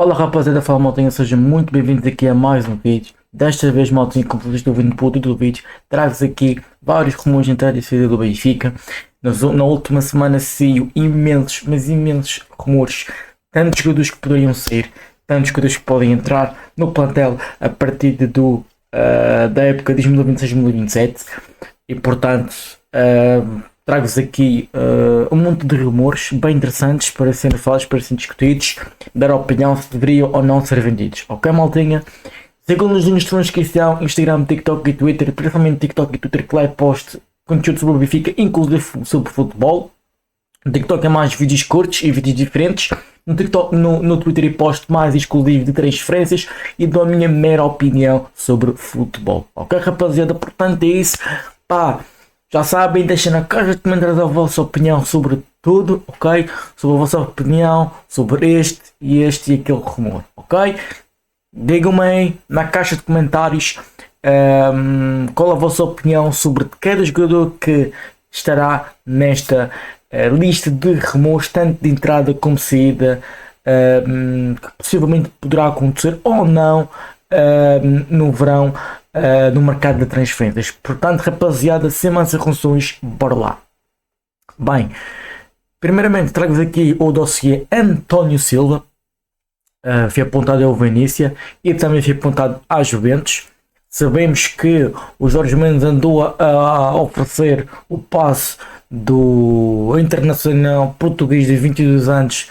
Fala rapaziada, fala maltinha, sejam muito bem-vindos aqui a mais um vídeo. Desta vez maltinha, como vocês estão vendo no título do vídeo, trago-vos aqui vários rumores de entrada e saída do Benfica. Na última semana saiu imensos, mas imensos rumores, tantos jogadores que poderiam sair, tantos jogadores que podem entrar no plantel a partir da época de 2026-2027 e portanto trago-vos aqui um monte de rumores bem interessantes para serem falados, para serem discutidos, dar a opinião se deveriam ou não ser vendidos. Ok, maltinha? Sigam-nos nas descrição, Instagram, TikTok e Twitter, principalmente TikTok e Twitter, que lá posto conteúdo sobre o Benfica, inclusive sobre futebol. No TikTok é mais vídeos curtos e vídeos diferentes. No TikTok, no Twitter eu posto mais exclusivo de transferências e dou a minha mera opinião sobre futebol. Ok, rapaziada? Portanto é isso. Pá, já sabem, deixem na caixa de comentários a vossa opinião sobre tudo, ok? Sobre a vossa opinião sobre este e aquele rumor, ok? Digam-me aí na caixa de comentários qual a vossa opinião sobre cada jogador que estará nesta lista de rumores, tanto de entrada como saída, que possivelmente poderá acontecer ou não no verão, no mercado de transferências. Portanto, rapaziada, sem mais enrolações, bora lá. Bem, primeiramente trago-vos aqui o dossiê António Silva. Foi apontado ao Vinícius e também foi apontado à Juventus. Sabemos que o Jorge Mendes andou a oferecer o passe do internacional português de 22 anos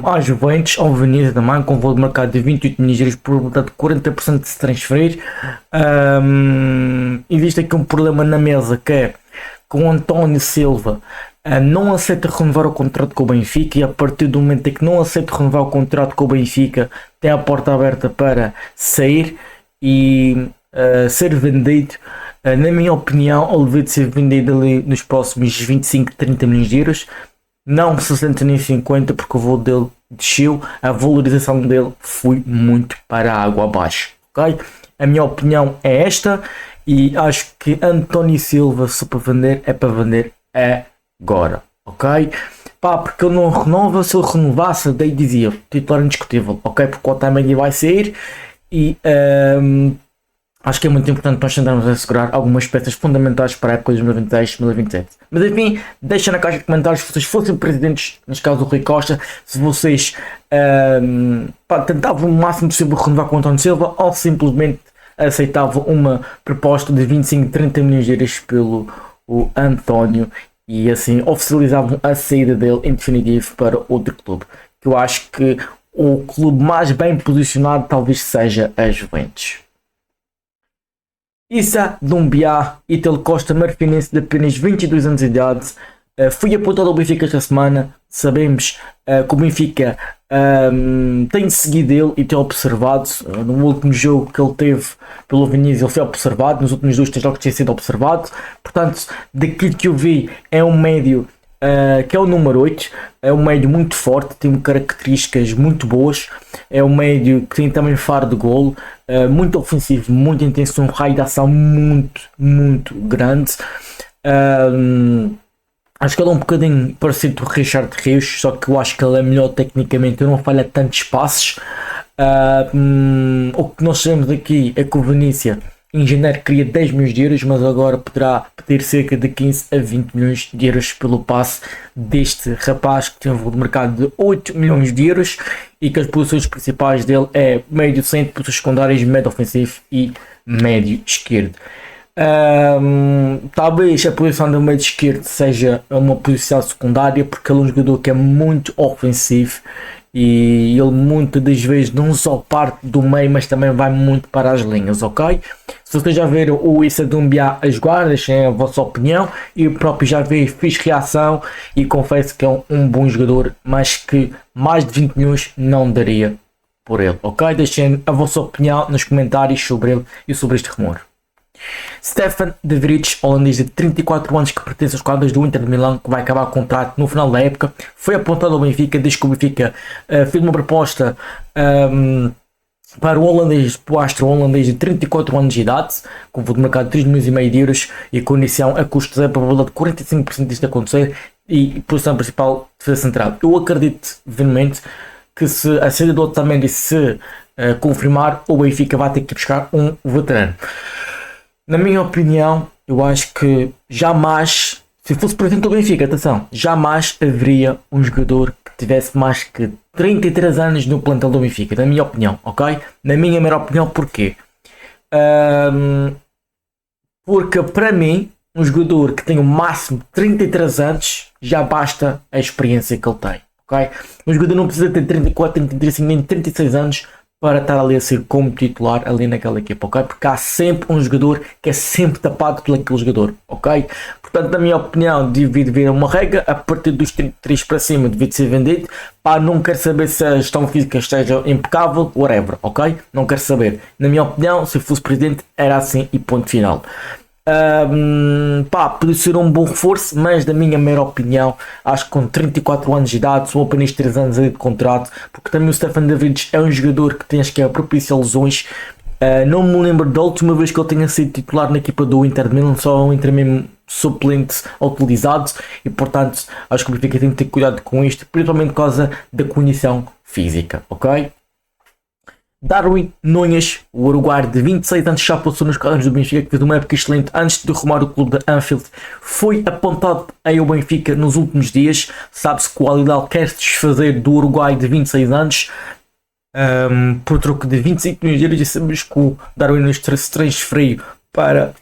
à Juventus, ao Vinícius também, com valor de mercado de 28 milhões de euros, probabilidade de 40% de se transferir. Existe aqui um problema na mesa, que é que o António Silva não aceita renovar o contrato com o Benfica, e a partir do momento em que não aceita renovar o contrato com o Benfica, tem a porta aberta para sair e ser vendido. Na minha opinião, ele deve ser vendido ali nos próximos 25, 30 milhões de euros, não 60 nem 50, porque o valor dele desceu, a valorização dele foi muito para a água abaixo, ok? A minha opinião é esta, e acho que António Silva, se para vender, é para vender agora, ok? Pá, porque ele não renova. Se ele renovasse, daí dizia titular indiscutível, ok? Porque o Otamendi vai sair e acho que é muito importante nós tentarmos assegurar algumas peças fundamentais para a época de 2026-2027. Mas enfim, deixa na caixa de comentários se vocês fossem presidentes, neste caso do Rui Costa, se vocês tentavam o máximo possível renovar com o António Silva, ou simplesmente aceitavam uma proposta de 25, 30 milhões de euros pelo o António, e assim oficializavam a saída dele em definitivo para outro clube, que eu acho que o clube mais bem posicionado talvez seja a Juventus. Issa Doumbia, Ítalo Costa, marfinense de apenas 22 anos de idade, foi apontado ao Benfica esta semana. Sabemos que o Benfica tem seguido ele e tem observado. No último jogo que ele teve pelo Vinícius, ele foi observado. Nos últimos dois jogos tem sido observado. Portanto, daquilo que eu vi, é um médio que é o número 8, é um médio muito forte, tem características muito boas, é um médio que tem também faro de golo, muito ofensivo, muita intenção, um raio de ação muito grande. Acho que ele é um bocadinho parecido com o Richard Rios, só que eu acho que ele é melhor tecnicamente, ele não falha tantos passos. O que nós sabemos aqui é que o Vinícius em janeiro queria 10 milhões de euros, mas agora poderá pedir cerca de 15 a 20 milhões de euros pelo passe deste rapaz, que tem um valor de mercado de 8 milhões de euros e que as posições principais dele é médio centro, posições secundárias, médio ofensivo e médio esquerdo. Talvez a posição do médio esquerdo seja uma posição secundária, porque ele é um jogador que é muito ofensivo e ele muitas das vezes não só parte do meio, mas também vai muito para as linhas, ok? Se vocês já viram o Issa Doumbia a jogar, deixem a vossa opinião. Eu próprio já vi, fiz reação e confesso que é um bom jogador, mas que mais de 20 milhões não daria por ele, ok? Deixem a vossa opinião nos comentários sobre ele e sobre este rumor. Stefan de Vrij, holandês de 34 anos que pertence aos quadros do Inter de Milão, que vai acabar o contrato no final da época, foi apontado ao Benfica desde que o Benfica fez uma proposta para o holandês, para o astro holandês de 34 anos de idade, com valor de mercado de 3 milhões e meio de euros e condição a custo zero, probabilidade de 45% disto acontecer, e posição principal defesa central. Eu acredito, verdadeiramente, que se a saída do Otamendi se confirmar, o Benfica vai ter que buscar um veterano. Na minha opinião, eu acho que jamais, se fosse presidente do Benfica, atenção, jamais haveria um jogador que tivesse mais que 33 anos no plantel do Benfica, na minha opinião, ok? Na minha mera opinião, porquê? Porque para mim, um jogador que tem o máximo de 33 anos, já basta a experiência que ele tem, ok? Um jogador não precisa ter 34, 35, nem 36 anos para estar ali a ser como titular ali naquela equipa, ok? Porque há sempre um jogador que é sempre tapado por aquele jogador, ok? Portanto, na minha opinião, devia haver uma regra, a partir dos 33 para cima devia ser vendido, pá, não quero saber se a gestão física esteja impecável, whatever, ok? Não quero saber. Na minha opinião, se fosse presidente, era assim e ponto final. Pá, podia ser um bom reforço, mas na minha mera opinião, acho que com 34 anos de idade, são apenas 3 anos de contrato, porque também o Stefan Davids é um jogador que tem, acho que é propício a lesões. Não me lembro da última vez que ele tenha sido titular na equipa do Inter de Milan, só um Inter mesmo suplente utilizado, e portanto acho que o Benfica tem que ter cuidado com isto, principalmente por causa da condição física, ok? Darwin Núñez, o uruguaio de 26 anos, já passou nos quadros do Benfica, que fez uma época excelente antes de rumar o clube de Anfield. Foi apontado aí ao Benfica nos últimos dias. Sabe-se que o Al Hilal quer se desfazer do uruguaio de 26 anos por troco de 25 milhões de euros. E sabemos que o Darwin Núñez se transferiu para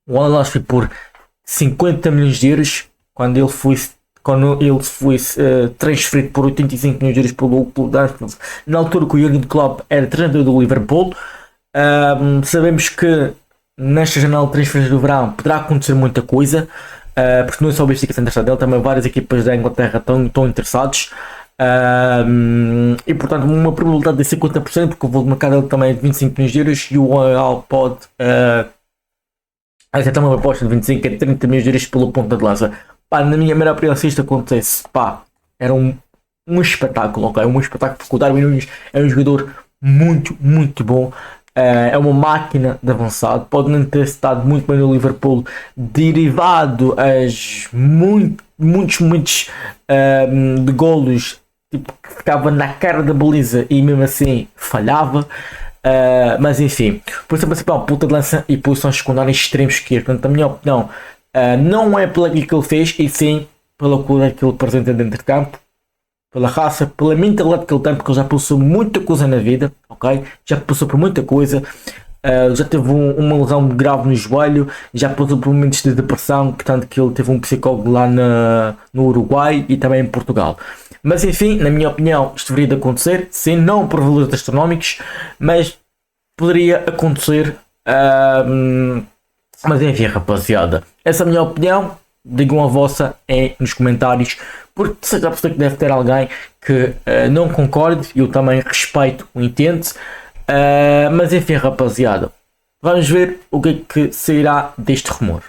o Al Hilal por 50 milhões de euros quando ele foi transferido por 85 milhões de euros pelo clube de Anfield, na altura que o Jürgen Klopp era treinador do Liverpool. Sabemos que nesta janela de transferências do verão poderá acontecer muita coisa, porque não é só o Benfica que está interessado nele, também várias equipas da Inglaterra estão interessados. E portanto uma probabilidade de 50%, porque o valor de mercado dele também é de 25 milhões de euros e o Al pode aceitar uma proposta de 25 a 30 milhões de euros pelo ponta de lança. Pá, na minha primeira opinião, se isto acontecesse, pá, era um espetáculo, ok? Um espetáculo, porque o Darwin Núñez é um jogador muito, muito bom. É uma máquina de avançado. Pode não ter estado muito bem no Liverpool, derivado as muitos de golos, tipo, que ficava na cara da baliza e mesmo assim falhava. Mas enfim, posição principal, ponta de lança e posições secundárias extremos esquerdo. Portanto, na minha opinião, não é pelo que ele fez, e sim pela coisa que ele apresenta dentro de campo, pela raça, pela mentalidade que ele tem, porque ele já passou muita coisa na vida, ok? Já passou por muita coisa, já teve uma lesão grave no joelho, já passou por momentos de depressão, portanto que ele teve um psicólogo lá no Uruguai e também em Portugal. Mas enfim, na minha opinião, isto deveria de acontecer, sim, não por valores astronómicos, mas poderia acontecer. Mas enfim, rapaziada, essa é a minha opinião. Digam a vossa nos comentários, porque seja a pessoa que deve ter alguém que não concorde, eu também respeito o intento. Mas enfim, rapaziada, vamos ver o que é que sairá deste rumor.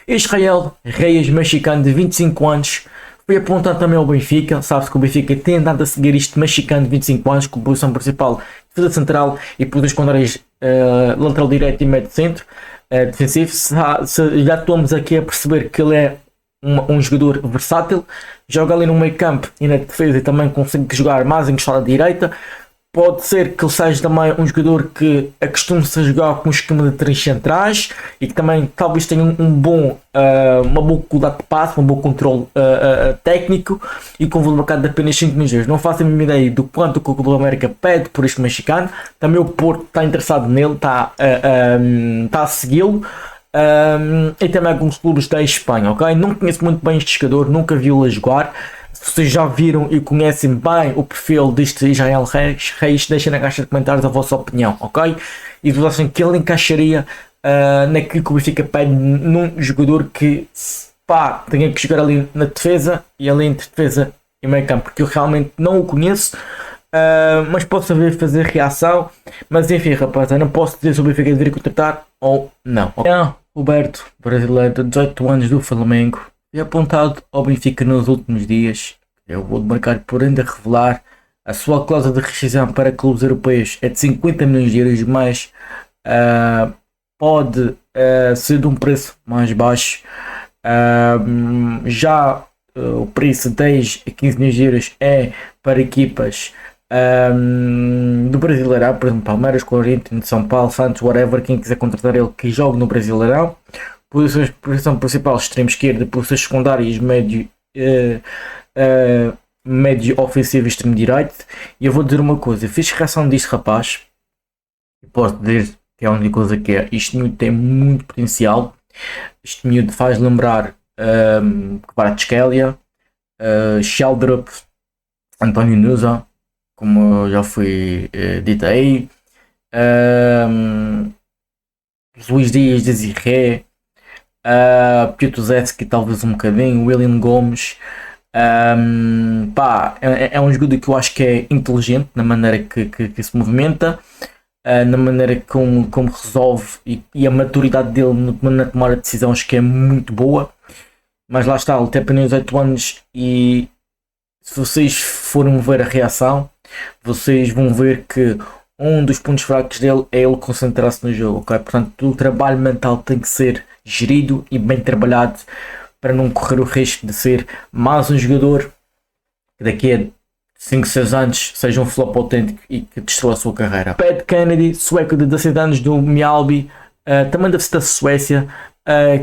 Israel Reyes, mexicano de 25 anos, foi apontado também ao Benfica. Sabe-se que o Benfica tem andado a seguir este mexicano de 25 anos com posição principal, defesa central e posições secundárias, lateral direito e médio centro defensivo. Já estamos aqui a perceber que ele é um jogador versátil, joga ali no meio campo e na defesa, e também consegue jogar mais encostado à direita. Pode ser que ele seja também um jogador que acostuma-se a jogar com um esquema de 3 centrais e que também talvez tenha uma boa qualidade de passe, um bom controle técnico, e com o valor marcado de apenas 5 milhões de euros. Não faço a mínima ideia do quanto o Clube da América pede por este mexicano. Também o Porto está interessado nele, está a segui-lo. E também alguns clubes da Espanha, ok? Não conheço muito bem este jogador, nunca vi-o a jogar. Se vocês já viram e conhecem bem o perfil deste Israel Reis, deixem na caixa de comentários a vossa opinião, ok? E vocês acham que ele encaixaria naquilo que o Benfica pede num jogador que, pá, tenha que jogar ali na defesa e ali entre defesa e meio campo, porque eu realmente não o conheço, mas posso saber fazer reação. Mas enfim, rapaz, eu não posso dizer se o Benfica deveria contratar ou não. Roberto, brasileiro de 18 anos do Flamengo, foi apontado ao Benfica nos últimos dias. Eu vou marcar por ainda revelar a sua cláusula de rescisão para clubes europeus é de 50 milhões de euros, mas pode ser de um preço mais baixo. Já o preço de 10 a 15 milhões de euros é para equipas do Brasileirão, por exemplo, Palmeiras, Corinthians, São Paulo, Santos, whatever, quem quiser contratar ele que jogue no Brasileirão. Posição principal, extremo esquerda, posições secundárias, médio ofensivo e extremo direito. E eu vou dizer uma coisa, fiz reação disto rapaz, e posso dizer que é a única coisa que é, isto miúdo tem muito potencial, este miúdo faz lembrar Kvaratskhelia, Sheldrup, António Nusa, como já foi dito aí, Luís Dias, Desiré, Piotr talvez um bocadinho, William Gomes. É um jogador que eu acho que é inteligente na maneira que se movimenta, na maneira como resolve e a maturidade dele na tomada de decisão acho que é muito boa. Mas lá está, ele tem apenas 8 anos e se vocês forem ver a reação, vocês vão ver que um dos pontos fracos dele é ele concentrar-se no jogo, ok? Portanto, o trabalho mental tem que ser gerido e bem trabalhado para não correr o risco de ser mais um jogador que daqui a 5, 6 anos seja um flop autêntico e que destrua a sua carreira. Pat Kennedy, sueco de 16 anos do Mjällby, também deve ser da Suécia,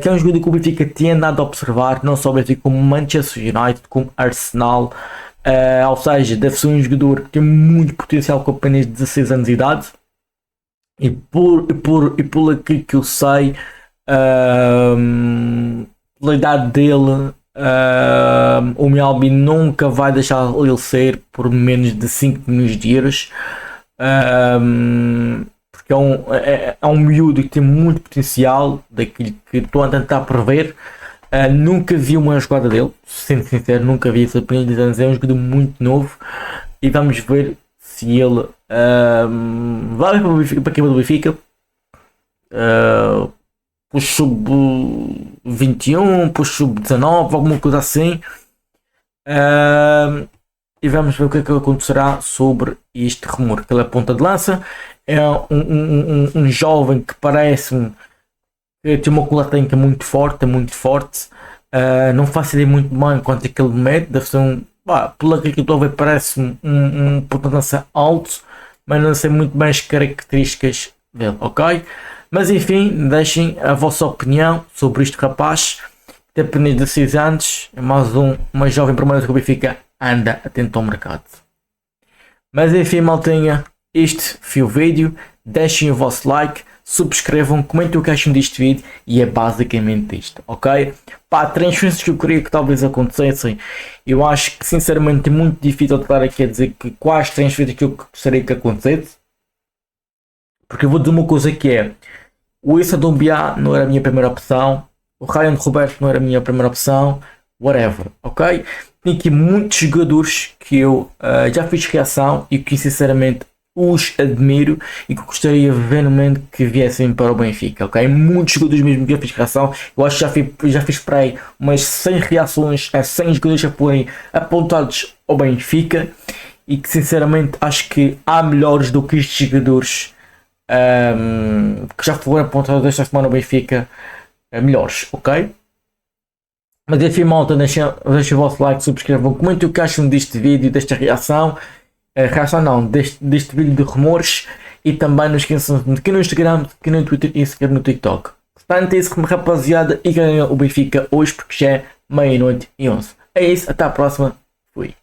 que é um jogador que o Benfica tinha nada a observar, não só o Benfica como Manchester United, como Arsenal, ou seja, deve ser um jogador que tem muito potencial com apenas 16 anos de idade, e por aquilo que eu sei, pela idade dele, o Mjällby nunca vai deixar ele ser por menos de 5 milhões de euros, porque é um miúdo que tem muito potencial, daquilo que estou a tentar prever. Nunca vi uma jogada dele, sendo sincero, nunca vi, apenas 10 anos, é um jogador muito novo e vamos ver se ele vai para a equipa do Benfica, para o sub-21, para o sub-19, alguma coisa assim, e vamos ver o que é que acontecerá sobre este rumor, que ele é ponta de lança, é um jovem que parece-me que tem uma cola técnica muito forte, não faço ideia muito bem quanto é que ele mede, deve ser pelo que eu estou a ver parece um ponta de lança alto, mas não sei muito bem as características dele, ok? Mas enfim, deixem a vossa opinião sobre este rapaz, que tem apenas 16 anos, é mais uma jovem promessa que o Benfica anda atento ao mercado. Mas enfim, maltinha, este foi o vídeo, deixem o vosso like, subscrevam, comentem o que acham deste vídeo e é basicamente isto, ok? Transferências que eu queria que talvez acontecessem, eu acho que sinceramente é muito difícil estar aqui a dizer que quais transferências que eu gostaria que acontecesse, porque eu vou dizer uma coisa que é, o Issa Doumbia não era a minha primeira opção, o Ryan Roberto não era a minha primeira opção, whatever, ok? Tem aqui muitos jogadores que eu já fiz reação e que sinceramente os admiro e que gostaria verdadeiramente que viessem para o Benfica, ok? Muitos jogadores mesmo que eu fiz reação, eu acho que já fiz para aí umas 100 reações a 100 jogadores já forem apontados ao Benfica e que sinceramente acho que há melhores do que estes jogadores que já foram apontados esta semana ao Benfica, melhores, ok? Mas enfim, malta, deixem o vosso like, subscrevam, comentem o que acham deste vídeo, desta reação. Reação não, deste vídeo de rumores. E também não esqueçam de aqui no Instagram, aqui no Twitter e seguir no TikTok. Portanto, é isso, rapaziada, e ganha o Benfica hoje porque já é meia-noite e 11. É isso, até a próxima. Fui.